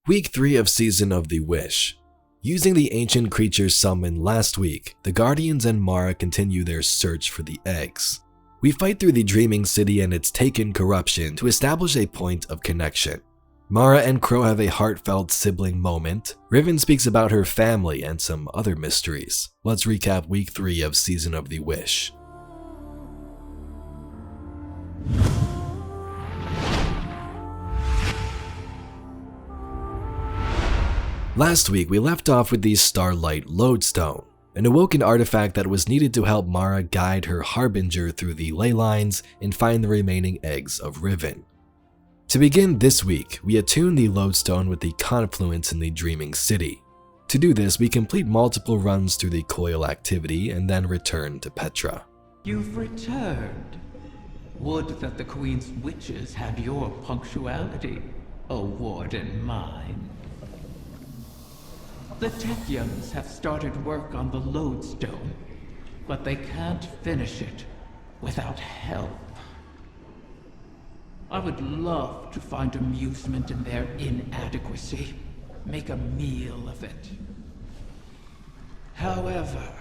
Week 3 of Season of the Wish. Using the ancient creatures summoned last week, the Guardians and Mara continue their search for the eggs. We fight through the Dreaming City and its taken corruption to establish a point of connection. Mara and Crow have a heartfelt sibling moment. Riven speaks about her family and some other mysteries. Let's recap Week 3 of Season of the Wish. Last week, we left off with the Starlight Lodestone, an awoken artifact that was needed to help Mara guide her Harbinger through the ley lines and find the remaining eggs of Riven. To begin this week, we attune the Lodestone with the confluence in the Dreaming City. To do this, we complete multiple runs through the coil activity and then return to Petra. You've returned. Would that the Queen's witches had your punctuality, a warden mine. The Techyans have started work on the Lodestone, but they can't finish it without help. I would love to find amusement in their inadequacy, make a meal of it. However,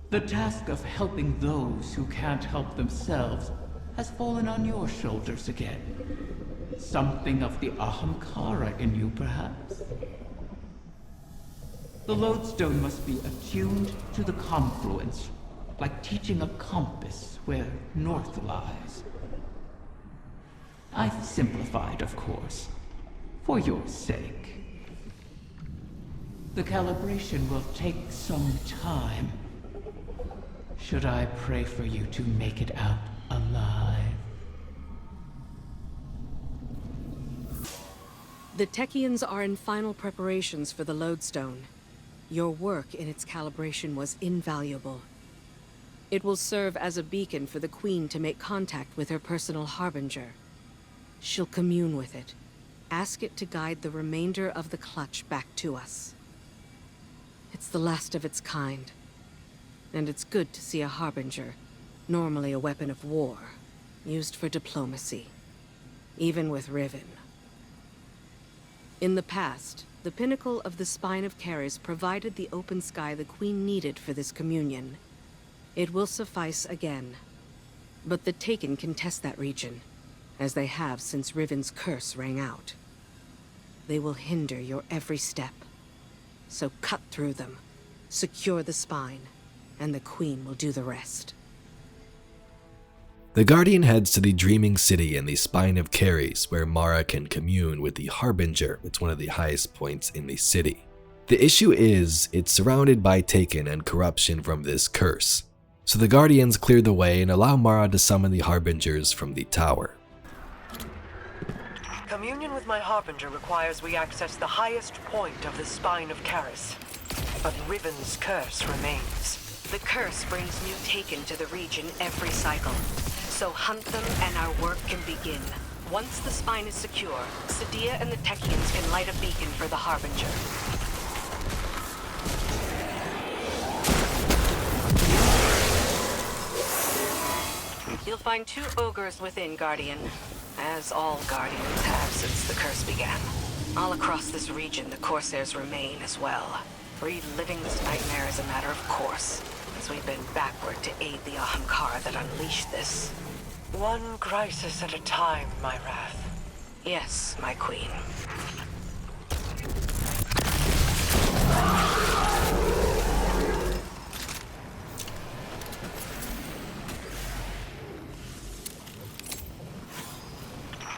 the task of helping those who can't help themselves has fallen on your shoulders again. Something of the Ahamkara in you, perhaps? The Lodestone must be attuned to the confluence, like teaching a compass where north lies. I've simplified, of course, for your sake. The calibration will take some time. Should I pray for you to make it out alive? The Techyans are in final preparations for the Lodestone. Your work in its calibration was invaluable. It will serve as a beacon for the Queen to make contact with her personal Harbinger. She'll commune with it. Ask it to guide the remainder of the clutch back to us. It's the last of its kind. And it's good to see a Harbinger, normally a weapon of war, used for diplomacy. Even with Riven. In the past, the pinnacle of the Spine of Keris provided the open sky the Queen needed for this communion. It will suffice again. But the Taken can test that region, as they have since Riven's curse rang out. They will hinder your every step. So cut through them, secure the spine, and the Queen will do the rest. The Guardian heads to the Dreaming City in the Spine of Keris, where Mara can commune with the Harbinger. It's one of the highest points in the city. The issue is, it's surrounded by Taken and corruption from this curse. So the Guardians clear the way and allow Mara to summon the Harbingers from the tower. Communion with my Harbinger requires we access the highest point of the Spine of Keris. But Riven's curse remains. The curse brings new Taken to the region every cycle. So hunt them and our work can begin. Once the spine is secure, Sadia and the Techyans can light a beacon for the Harbinger. You'll find 2 ogres within, Guardian. As all Guardians have since the curse began. All across this region, the Corsairs remain as well. Reliving this nightmare is a matter of course, as we've been backward to aid the Ahamkara that unleashed this. One crisis at a time, my wrath. Yes, my queen.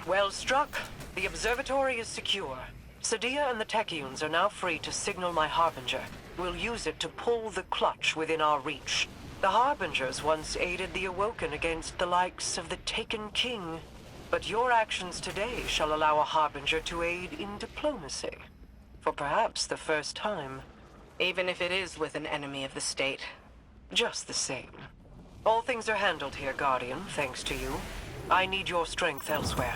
Well struck. The observatory is secure. Sadia and the Techyans are now free to signal my Harbinger. We'll use it to pull the clutch within our reach. The Harbingers once aided the Awoken against the likes of the Taken King. But your actions today shall allow a Harbinger to aid in diplomacy. For perhaps the first time. Even if it is with an enemy of the state. Just the same. All things are handled here, Guardian, thanks to you. I need your strength elsewhere.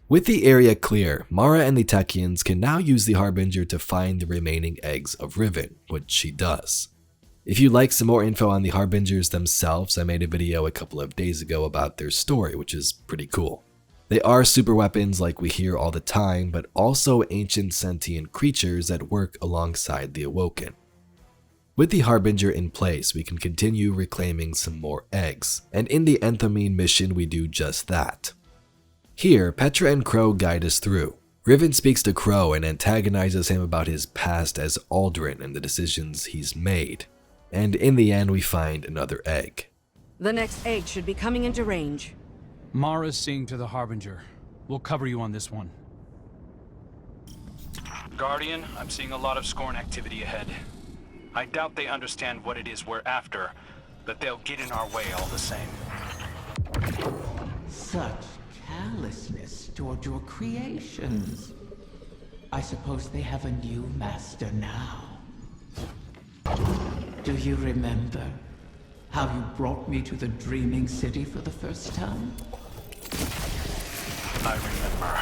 With the area clear, Mara and the Techyans can now use the Harbinger to find the remaining eggs of Riven, which she does. If you'd like some more info on the Harbingers themselves, I made a video a couple of days ago about their story, which is pretty cool. They are super weapons like we hear all the time, but also ancient sentient creatures that work alongside the Awoken. With the Harbinger in place, we can continue reclaiming some more eggs, and in the Enthamine mission we do just that. Here, Petra and Crow guide us through. Riven speaks to Crow and antagonizes him about his past as Aldrin and the decisions he's made, and in the end we find another egg. The next egg should be coming into range. Mara's seeing to the Harbinger. We'll cover you on this one. Guardian, I'm seeing a lot of Scorn activity ahead. I doubt they understand what it is we're after, but they'll get in our way all the same. Such callousness toward your creations. I suppose they have a new master now. Do you remember how you brought me to the Dreaming City for the first time? I remember.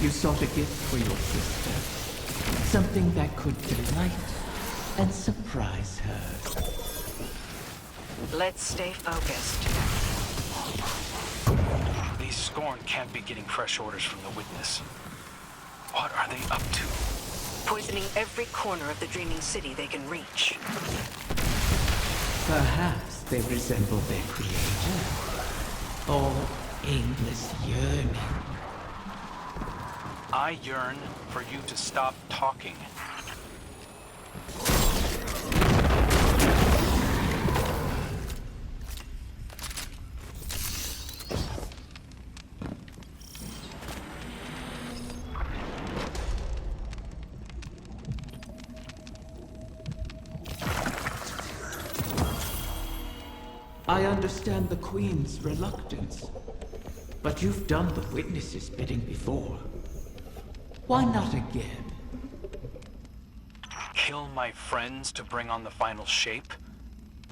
You sought a gift for your sister. Something that could delight and surprise her. Let's stay focused. These Scorn can't be getting fresh orders from the Witness. What are they up to? Poisoning every corner of the Dreaming City they can reach. Perhaps they resemble their creator. Or aimless yearning. I yearn for you to stop talking. I understand the Queen's reluctance, but you've done the Witness's bidding before. Why not again? Kill my friends to bring on the final shape?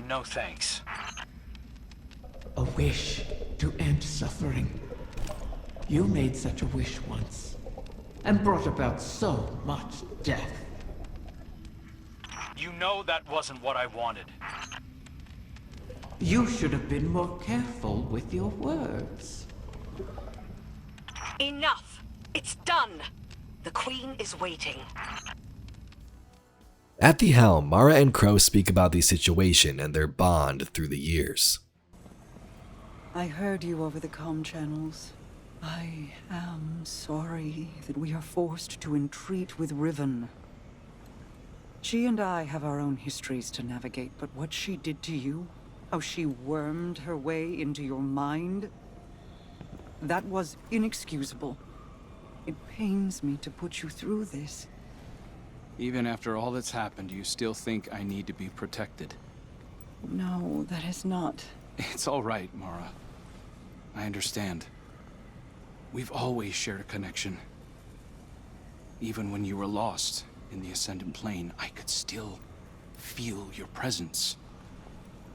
No thanks. A wish to end suffering. You made such a wish once, and brought about so much death. You know that wasn't what I wanted. You should have been more careful with your words. Enough! It's done! The Queen is waiting. At the helm, Mara and Crow speak about the situation and their bond through the years. I heard you over the comm channels. I am sorry that we are forced to entreat with Riven. She and I have our own histories to navigate, but what she did to you, how she wormed her way into your mind, that was inexcusable. It pains me to put you through this. Even after all that's happened, you still think I need to be protected? No, that is not. It's all right, Mara. I understand. We've always shared a connection. Even when you were lost in the Ascendant Plane, I could still feel your presence.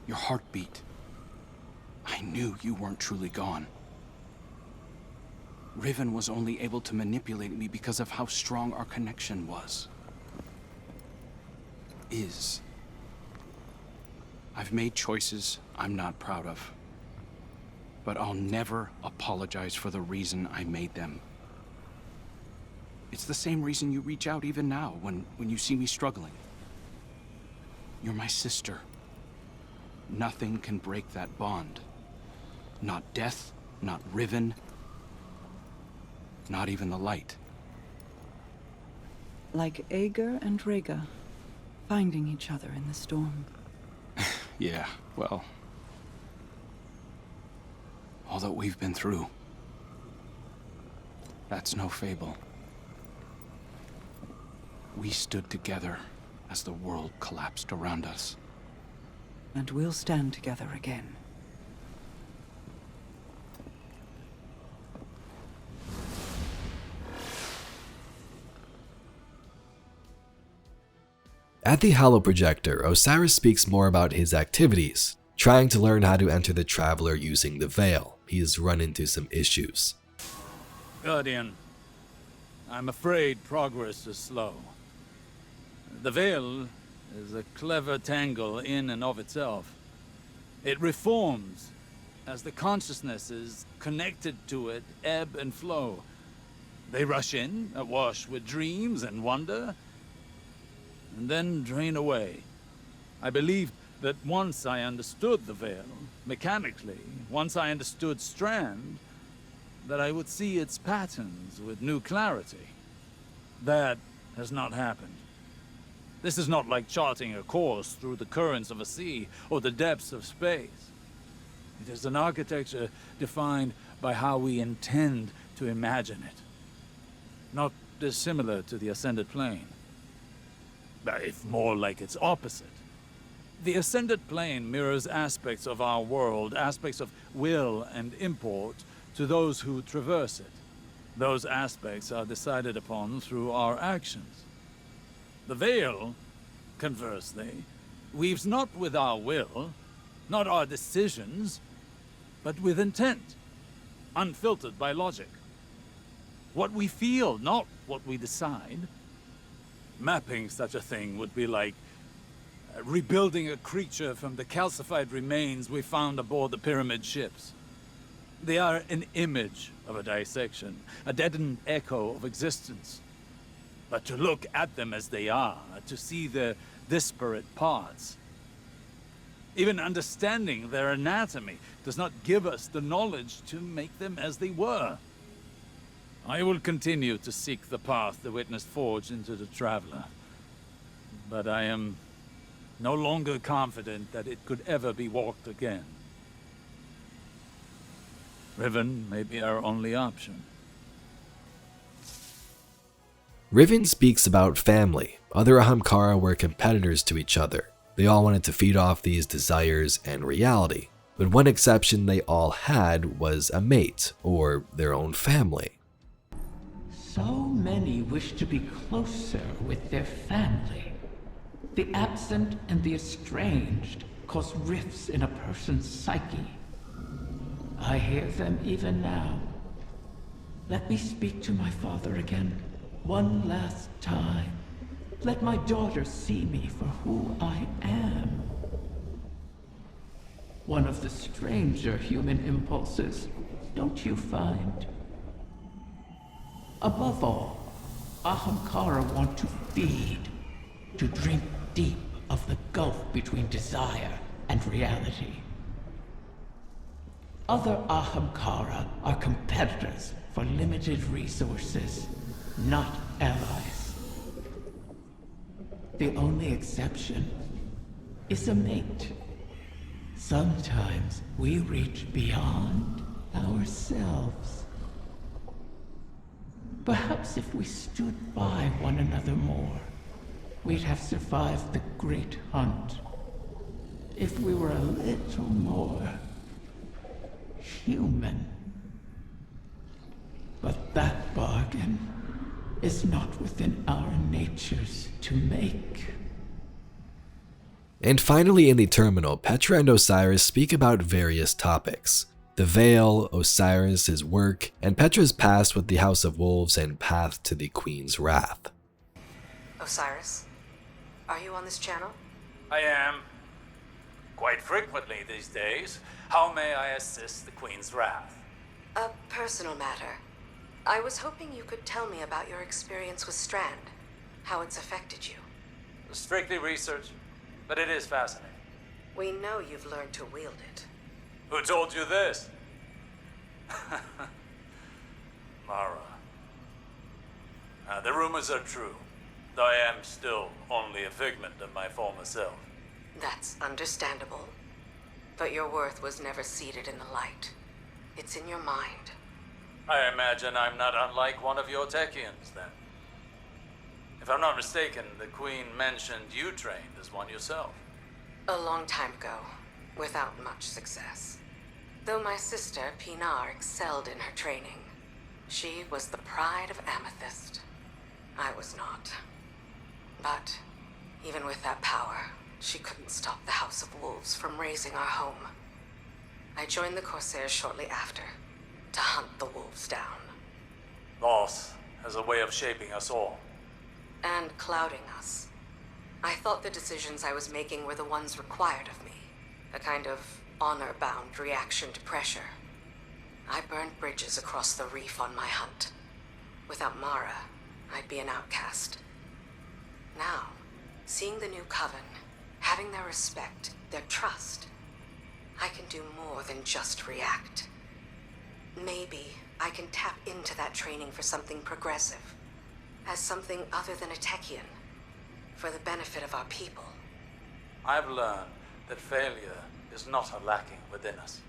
Your heartbeat. I knew you weren't truly gone. Riven was only able to manipulate me because of how strong our connection was. I've made choices I'm not proud of. But I'll never apologize for the reason I made them. It's the same reason you reach out even now, when you see me struggling. You're my sister. Nothing can break that bond. Not death, not Riven, not even the light. Like Ager and Rhaega, finding each other in the storm. Yeah, well, all that we've been through, that's no fable. We stood together as the world collapsed around us. And we'll stand together again. At the holoprojector, Osaris speaks more about his activities, trying to learn how to enter the Traveler using the Veil. He has run into some issues. Guardian, I'm afraid progress is slow. The Veil is a clever tangle in and of itself. It reforms as the consciousnesses connected to it ebb and flow. They rush in, awash with dreams and wonder, and then drain away. I believe that once I understood the veil, mechanically, once I understood Strand, that I would see its patterns with new clarity. That has not happened. This is not like charting a course through the currents of a sea or the depths of space. It is an architecture defined by how we intend to imagine it. Not dissimilar to the Ascended Plane, if more like its opposite. The Ascended Plane mirrors aspects of our world, aspects of will and import, to those who traverse it. Those aspects are decided upon through our actions. The veil, conversely, weaves not with our will, not our decisions, but with intent, unfiltered by logic. What we feel, not what we decide. Mapping such a thing would be like rebuilding a creature from the calcified remains we found aboard the pyramid ships. They are an image of a dissection, a deadened echo of existence. But to look at them as they are, to see their disparate parts, even understanding their anatomy, does not give us the knowledge to make them as they were. I will continue to seek the path the Witness forged into the Traveler, but I am no longer confident that it could ever be walked again. Riven may be our only option. Riven speaks about family. Other Ahamkara were competitors to each other. They all wanted to feed off these desires and reality. But one exception they all had was a mate, or their own family. So many wish to be closer with their family. The absent and the estranged cause rifts in a person's psyche. I hear them even now. Let me speak to my father again, one last time. Let my daughter see me for who I am. One of the stranger human impulses, don't you find? Above all, Ahamkara want to feed, to drink deep of the gulf between desire and reality. Other Ahamkara are competitors for limited resources, not allies. The only exception is a mate. Sometimes we reach beyond ourselves. Perhaps if we stood by one another more, we'd have survived the great hunt. If we were a little more human. But that bargain is not within our natures to make. And finally, in the terminal, Petra and Osiris speak about various topics. The Veil, Osiris, his work, and Petra's past with the House of Wolves and path to the Queen's Wrath. Osiris, are you on this channel? I am. Quite frequently these days. How may I assist the Queen's Wrath? A personal matter. I was hoping you could tell me about your experience with Strand, how it's affected you. Strictly research, but it is fascinating. We know you've learned to wield it. Who told you this? Mara. The rumors are true, though I am still only a figment of my former self. That's understandable. But your worth was never seated in the light. It's in your mind. I imagine I'm not unlike one of your Techians, then. If I'm not mistaken, the Queen mentioned you trained as one yourself. A long time ago, without much success. Though my sister, Pinar, excelled in her training. She was the pride of Amethyst. I was not. But, even with that power, she couldn't stop the House of Wolves from razing our home. I joined the Corsairs shortly after, to hunt the wolves down. Loss has a way of shaping us all. And clouding us. I thought the decisions I was making were the ones required of me. A kind of honor-bound reaction to pressure. I burned bridges across the reef on my hunt. Without Mara, I'd be an outcast. Now, seeing the new coven, having their respect, their trust, I can do more than just react. Maybe I can tap into that training for something progressive, as something other than a Techian, for the benefit of our people. I've learned that failure is not a lacking within us.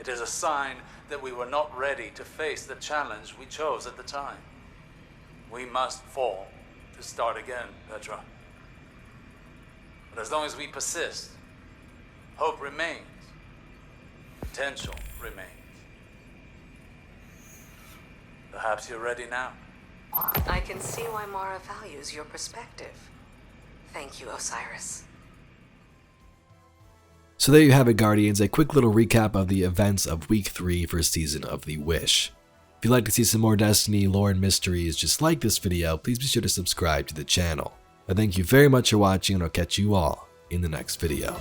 It is a sign that we were not ready to face the challenge we chose at the time. We must fall to start again, Petra. But as long as we persist, hope remains. Potential remains. Perhaps you're ready now. I can see why Mara values your perspective. Thank you, Osiris. So there you have it, Guardians, a quick little recap of the events of Week 3 for Season of the Wish. If you'd like to see some more Destiny lore and mysteries just like this video, please be sure to subscribe to the channel. I thank you very much for watching, and I'll catch you all in the next video.